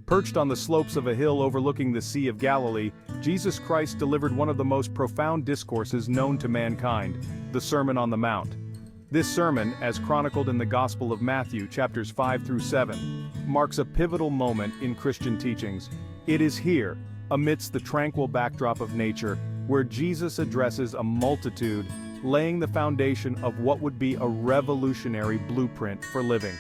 Perched on the slopes of a hill overlooking the Sea of Galilee, Jesus Christ delivered one of the most profound discourses known to mankind, the Sermon on the Mount. This sermon, as chronicled in the Gospel of Matthew chapters 5 through 7, marks a pivotal moment in Christian teachings. It is here, amidst the tranquil backdrop of nature, where Jesus addresses a multitude, laying the foundation of what would be a revolutionary blueprint for living.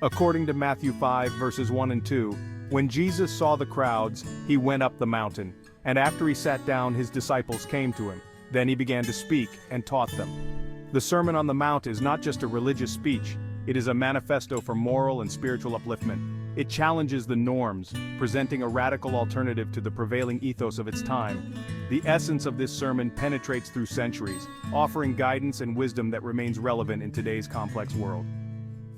According to Matthew 5 verses 1 and 2, when Jesus saw the crowds, he went up the mountain, and after he sat down his disciples came to him. Then he began to speak and taught them. The Sermon on the Mount is not just a religious speech, it is a manifesto for moral and spiritual upliftment. It challenges the norms, presenting a radical alternative to the prevailing ethos of its time. The essence of this sermon penetrates through centuries, offering guidance and wisdom that remains relevant in today's complex world.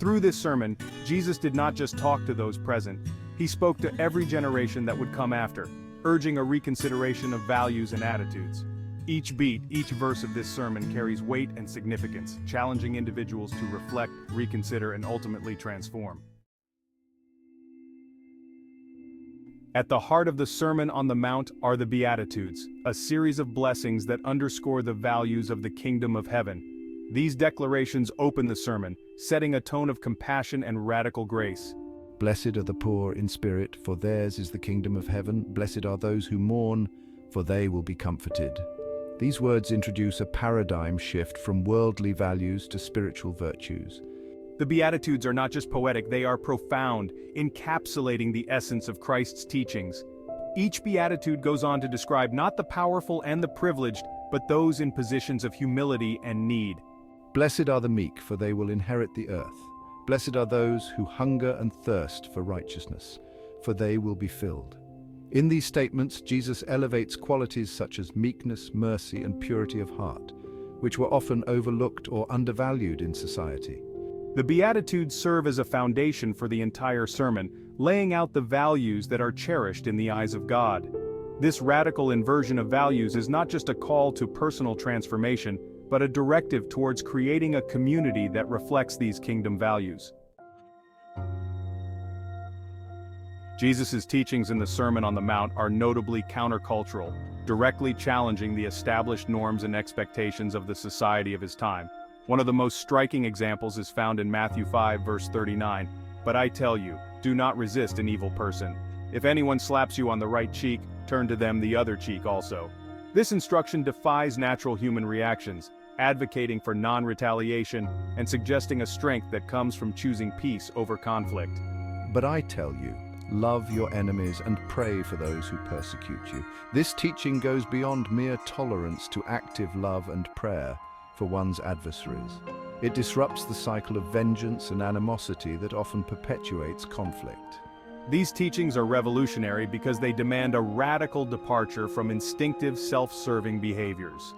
Through this sermon, Jesus did not just talk to those present, he spoke to every generation that would come after, urging a reconsideration of values and attitudes. Each beat, each verse of this sermon carries weight and significance, challenging individuals to reflect, reconsider, and ultimately transform. At the heart of the Sermon on the Mount are the Beatitudes, a series of blessings that underscore the values of the kingdom of heaven. These declarations open the sermon, setting a tone of compassion and radical grace. Blessed are the poor in spirit, for theirs is the kingdom of heaven. Blessed are those who mourn, for they will be comforted. These words introduce a paradigm shift from worldly values to spiritual virtues. The Beatitudes are not just poetic, they are profound, encapsulating the essence of Christ's teachings. Each Beatitude goes on to describe not the powerful and the privileged, but those in positions of humility and need. Blessed are the meek, for they will inherit the earth. Blessed are those who hunger and thirst for righteousness, for they will be filled. In these statements, Jesus elevates qualities such as meekness, mercy, and purity of heart, which were often overlooked or undervalued in society. The Beatitudes serve as a foundation for the entire sermon, laying out the values that are cherished in the eyes of God. This radical inversion of values is not just a call to personal transformation, but a directive towards creating a community that reflects these kingdom values. Jesus' teachings in the Sermon on the Mount are notably countercultural, directly challenging the established norms and expectations of the society of his time. One of the most striking examples is found in Matthew 5 verse 39, "But I tell you, do not resist an evil person. If anyone slaps you on the right cheek, turn to them the other cheek also." This instruction defies natural human reactions, advocating for non-retaliation and suggesting a strength that comes from choosing peace over conflict. But I tell you, love your enemies and pray for those who persecute you. This teaching goes beyond mere tolerance to active love and prayer for one's adversaries. It disrupts the cycle of vengeance and animosity that often perpetuates conflict. These teachings are revolutionary because they demand a radical departure from instinctive self-serving behaviors.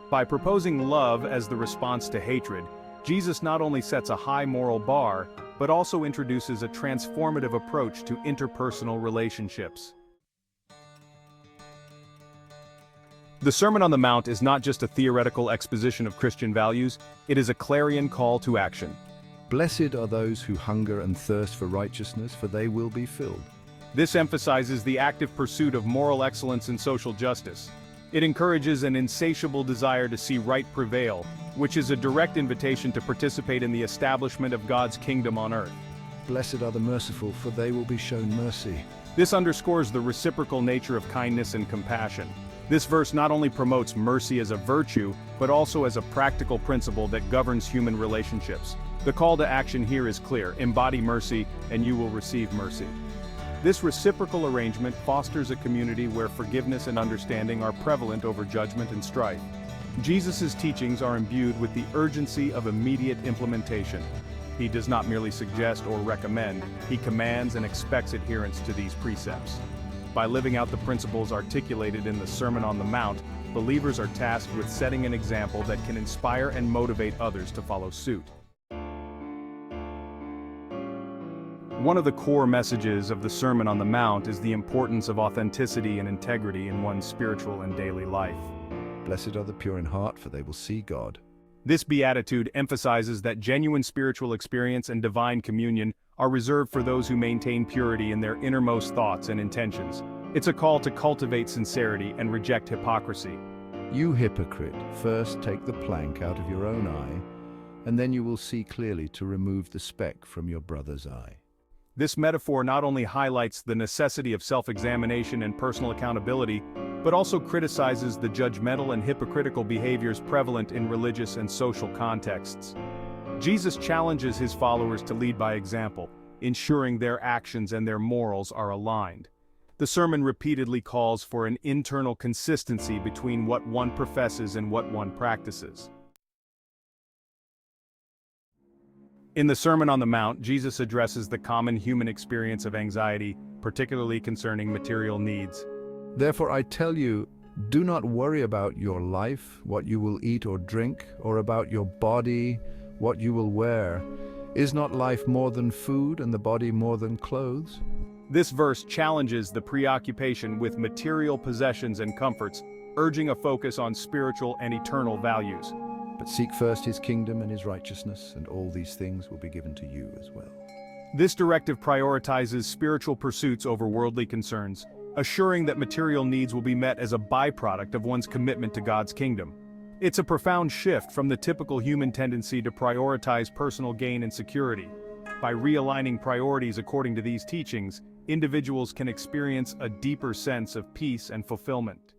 By proposing love as the response to hatred, Jesus not only sets a high moral bar, but also introduces a transformative approach to interpersonal relationships. The Sermon on the Mount is not just a theoretical exposition of Christian values, it is a clarion call to action. Blessed are those who hunger and thirst for righteousness, for they will be filled. This emphasizes the active pursuit of moral excellence and social justice. It encourages an insatiable desire to see right prevail, which is a direct invitation to participate in the establishment of God's kingdom on earth. Blessed are the merciful, for they will be shown mercy. This underscores the reciprocal nature of kindness and compassion. This verse not only promotes mercy as a virtue, but also as a practical principle that governs human relationships. The call to action here is clear: embody mercy, and you will receive mercy. This reciprocal arrangement fosters a community where forgiveness and understanding are prevalent over judgment and strife. Jesus' teachings are imbued with the urgency of immediate implementation. He does not merely suggest or recommend, he commands and expects adherence to these precepts. By living out the principles articulated in the Sermon on the Mount, believers are tasked with setting an example that can inspire and motivate others to follow suit. One of the core messages of the Sermon on the Mount is the importance of authenticity and integrity in one's spiritual and daily life. Blessed are the pure in heart, for they will see God. This beatitude emphasizes that genuine spiritual experience and divine communion are reserved for those who maintain purity in their innermost thoughts and intentions. It's a call to cultivate sincerity and reject hypocrisy. You hypocrite, first take the plank out of your own eye, and then you will see clearly to remove the speck from your brother's eye. This metaphor not only highlights the necessity of self-examination and personal accountability, but also criticizes the judgmental and hypocritical behaviors prevalent in religious and social contexts. Jesus challenges his followers to lead by example, ensuring their actions and their morals are aligned. The sermon repeatedly calls for an internal consistency between what one professes and what one practices. In the Sermon on the Mount, Jesus addresses the common human experience of anxiety, particularly concerning material needs. Therefore I tell you, do not worry about your life, what you will eat or drink, or about your body, what you will wear. Is not life more than food and the body more than clothes? This verse challenges the preoccupation with material possessions and comforts, urging a focus on spiritual and eternal values. But seek first his kingdom and his righteousness, and all these things will be given to you as well. This directive prioritizes spiritual pursuits over worldly concerns, assuring that material needs will be met as a byproduct of one's commitment to God's kingdom. It's a profound shift from the typical human tendency to prioritize personal gain and security. By realigning priorities according to these teachings, individuals can experience a deeper sense of peace and fulfillment.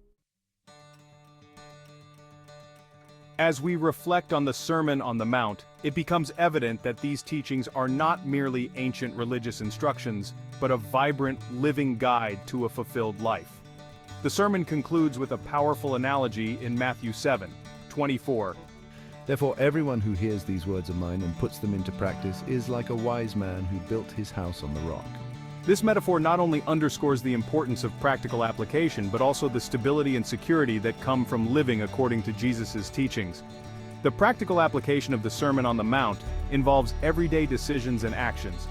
As we reflect on the Sermon on the Mount, it becomes evident that these teachings are not merely ancient religious instructions, but a vibrant, living guide to a fulfilled life. The sermon concludes with a powerful analogy in Matthew 7:24. Therefore everyone who hears these words of mine and puts them into practice is like a wise man who built his house on the rock. This metaphor not only underscores the importance of practical application, but also the stability and security that come from living according to Jesus' teachings. The practical application of the Sermon on the Mount involves everyday decisions and actions.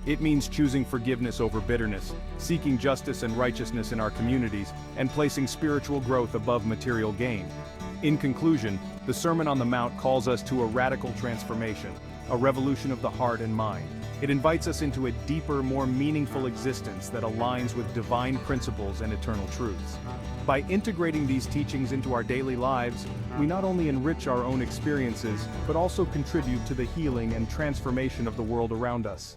It means choosing forgiveness over bitterness, seeking justice and righteousness in our communities, and placing spiritual growth above material gain. In conclusion, the Sermon on the Mount calls us to a radical transformation, a revolution of the heart and mind. It invites us into a deeper, more meaningful existence that aligns with divine principles and eternal truths. By integrating these teachings into our daily lives, we not only enrich our own experiences, but also contribute to the healing and transformation of the world around us.